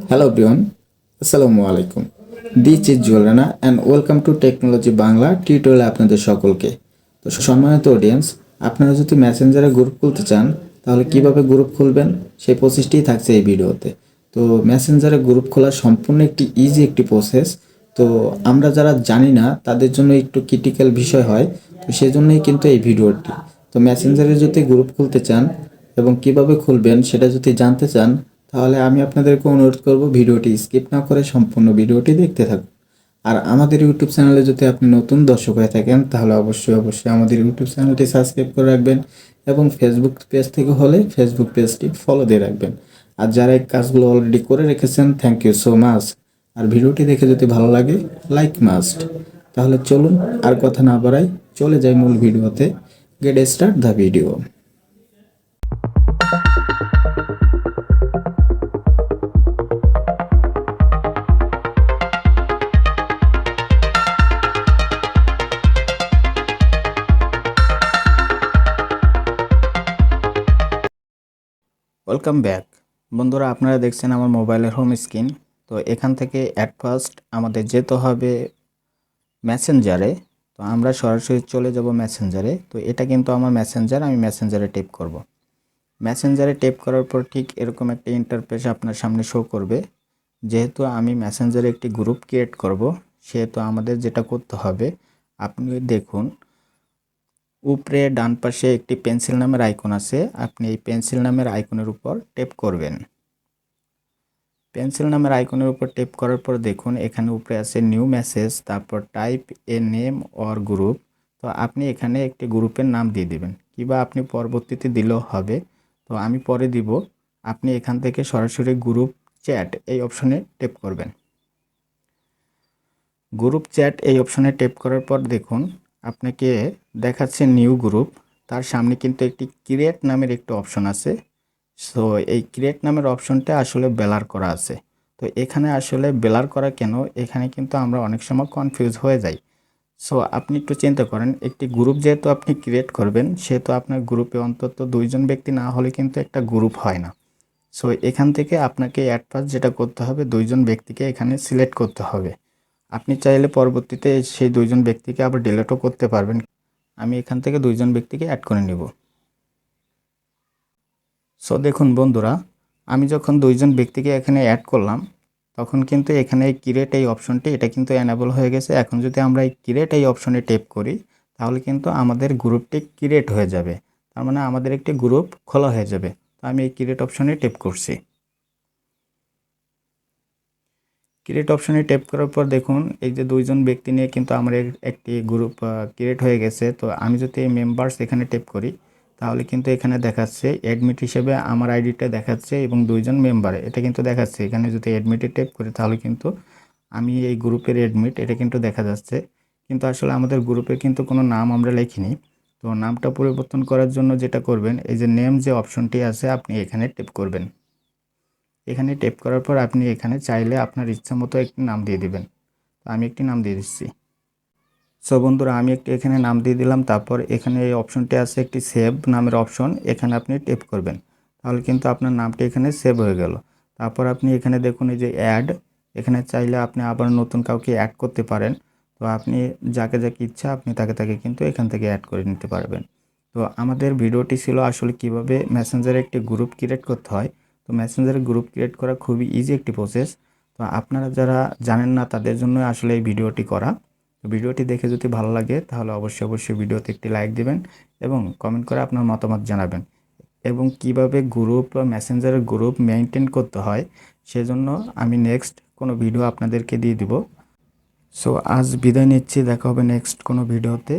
Hello everyone, Assalamu alaikum. This is Jolana and welcome to Technology Bangla tutorial আপনাদের সকলকে। তো সম্মানিত audience, আপনারা যদি মেসেঞ্জারে গ্রুপ খুলতে চান তাহলে কিভাবে গ্রুপ খুলবেন সেই প্রসেসটি থাকছে এই ভিডিওতে। তো মেসেঞ্জারে গ্রুপ খোলা সম্পূর্ণ একটি ইজি একটি প্রসেস। তো আমরা যারা জানি না তাদের জন্য একটু ক্রিটিক্যাল বিষয় হয়, তো সেজন্যই কিন্তু এই ভিডিওটি। তো মেসেঞ্জারে যদি গ্রুপ খুলতে চান এবং কিভাবে খুলবেন সেটা যদি জানতে চান তাহলে আমি আপনাদেরকে অনুরোধ করব ভিডিওটি স্কিপ না করে সম্পূর্ণ ভিডিওটি দেখতে থাকুন। আর আমাদের ইউটিউব চ্যানেলে যদি আপনি নতুন দর্শক হয়ে থাকেন তাহলে অবশ্যই আমাদের ইউটিউব চ্যানেলটি সাবস্ক্রাইব করে রাখবেন এবং ফেসবুক পেজ থেকে হলে ফেসবুক পেজটি ফলো দিয়ে রাখবেন। আর যারা এই কাজগুলো অলরেডি করে রেখেছেন থ্যাংক ইউ সো মাচ। আর ভিডিওটি দেখে যদি ভালো লাগে লাইক মাস্ট। তাহলে চলুন আর কথা না বাড়াই, চলে যাই মূল ভিডিওতে। Get start the video. Welcome back বন্ধুরা, আপনারা দেখছেন আমার মোবাইলের হোম স্ক্রিন। তো এখান থেকে অ্যাট ফার্স্ট আমাদের যেতে হবে মেসেঞ্জারে। তো আমরা সরাসরি চলে যাব মেসেঞ্জারে। তো এটা কিন্তু আমার মেসেঞ্জার, আমি মেসেঞ্জারে টেপ করব। মেসেঞ্জারে টেপ করার পর ঠিক এরকম একটা ইন্টারফেস আপনার সামনে শো করবে। যেহেতু আমি মেসেঞ্জারে একটি গ্রুপ ক্রিয়েট করব, সেহেতু আমাদের যেটা করতে হবে, আপনি দেখুন উপরে ডান পাশে একটি পেন্সিল নামের আইকন আছে। আপনি এই পেন্সিল নামের আইকনের উপর টেপ করবেন। পেন্সিল নামের আইকনের উপর টেপ করার পর দেখুন এখানে উপরে আছে নিউ মেসেজ, তারপর type a name or group. তো আপনি এখানে একটি গ্রুপের নাম দিয়ে দিবেন, কিংবা আপনি পরবর্তীতে দিলেও হবে। তো আমি পরে দিব। আপনি এখান থেকে সরাসরি গ্রুপ চ্যাট এই অপশনে টেপ করবেন। গ্রুপ চ্যাট এই অপশনে টেপ করার পর দেখুন আপনাকে দেখাচ্ছে নিউ গ্রুপ। তার সামনে কিন্তু একটি ক্রিয়েট নামের একটি অপশন আছে। সো এই ক্রিয়েট নামের অপশনটা আসলে ব্লার করা আছে। তো এখানে আসলে ব্লার করা কেন, এখানে কিন্তু আমরা অনেক সময় কনফিউজ হয়ে যাই। সো আপনি একটু চিন্তা করেন, একটি গ্রুপ যেহেতু আপনি ক্রিয়েট করবেন, সেহেতু আপনার গ্রুপে অন্তত 2জন ব্যক্তি না হলে কিন্তু একটা গ্রুপ হয় না। সো এখান থেকে আপনাকে অ্যাট ফার্স্ট যেটা করতে হবে, 2জন ব্যক্তিকে এখানে সিলেক্ট করতে হবে। আপনি চাইলে পরবর্তীতে সেই 2জন ব্যক্তিকে আবার ডিলিটও করতে পারবেন। আমি এখান থেকে 2জন ব্যক্তিকে অ্যাড করে নিব। সো দেখুন বন্ধুরা, আমি যখন 2জন ব্যক্তিকে এখানে অ্যাড করলাম, তখন কিন্তু এখানে এই ক্রিয়েট এই অপশনটি এটা কিন্তু এনেবল হয়ে গেছে। এখন যদি আমরা এই ক্রিয়েট এই অপশনে টেপ করি তাহলে কিন্তু আমাদের গ্রুপটি ক্রিয়েট হয়ে যাবে। তার মানে আমাদের একটি গ্রুপ খোলা হয়ে যাবে। তো আমি এই ক্রিয়েট অপশনে টেপ করছি। ক্রিয়েট অপশনে টেপ করার পর দেখুন এই যে 2জন ব্যক্তি নিয়ে কিন্তু আমার একটি গ্রুপ ক্রিয়েট হয়ে গেছে। তো আমি যদি এই মেম্বার্স এখানে টেপ করি তাহলে কিন্তু এখানে দেখাচ্ছে অ্যাডমিট হিসেবে আমার আইডিটা দেখাচ্ছে এবং 2জন মেম্বার এটা কিন্তু দেখাচ্ছে। এখানে যদি অ্যাডমিটে টেপ করি তাহলে কিন্তু আমি এই গ্রুপের অ্যাডমিট এটা কিন্তু দেখা যাচ্ছে। কিন্তু আসলে আমাদের গ্রুপে কিন্তু কোনো নাম আমরা লিখিনি। তো নামটা পরিবর্তন করার জন্য যেটা করবেন, এই যে নেম যে অপশনটি আছে আপনি এখানে টেপ করবেন। এখানে টেপ করার পর আপনি এখানে চাইলে আপনার ইচ্ছা মতো একটি নাম দিয়ে দিবেন। তো আমি একটি নাম দিয়ে দিচ্ছি। সো বন্ধুরা, আমি একটি এখানে নাম দিয়ে দিলাম। তারপর এখানে এই অপশনটি আছে একটি সেভ নামের অপশন, এখানে আপনি টেপ করবেন। তাহলে কিন্তু আপনার নামটি এখানে সেভ হয়ে গেল। তারপর আপনি এখানে দেখুন এই যে অ্যাড, এখানে চাইলে আপনি আবার নতুন কাউকে অ্যাড করতে পারেন। তো আপনি যাকে যাকে ইচ্ছা আপনি তাকে তাকে কিন্তু এখান থেকে অ্যাড করে নিতে পারবেন। তো আমাদের ভিডিওটি ছিল আসলে কিভাবে মেসেঞ্জারে একটি গ্রুপ ক্রিয়েট করতে হয়। তো মেসেঞ্জারে গ্রুপ ক্রিয়েট করা খুবই ইজি একটি প্রসেস। তো আপনারা যারা জানেন না তাদের জন্য আসলে এই ভিডিওটি করা। তো ভিডিওটি দেখে যদি ভালো লাগে তাহলে অবশ্যই ভিডিওতে একটি লাইক দিবেন এবং কমেন্ট করে আপনার মতামত জানাবেন। এবং কিভাবে গ্রুপ বা মেসেঞ্জারের গ্রুপ মেইনটেইন করতে হয় সেজন্য আমি নেক্সট কোনো ভিডিও আপনাদেরকে দিয়ে দিব। সো আজ বিদায় নিচ্ছি, দেখা হবে নেক্সট কোনো ভিডিওতে।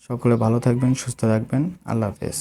সকলে ভালো থাকবেন, সুস্থ থাকবেন। আল্লাহ হাফেজ।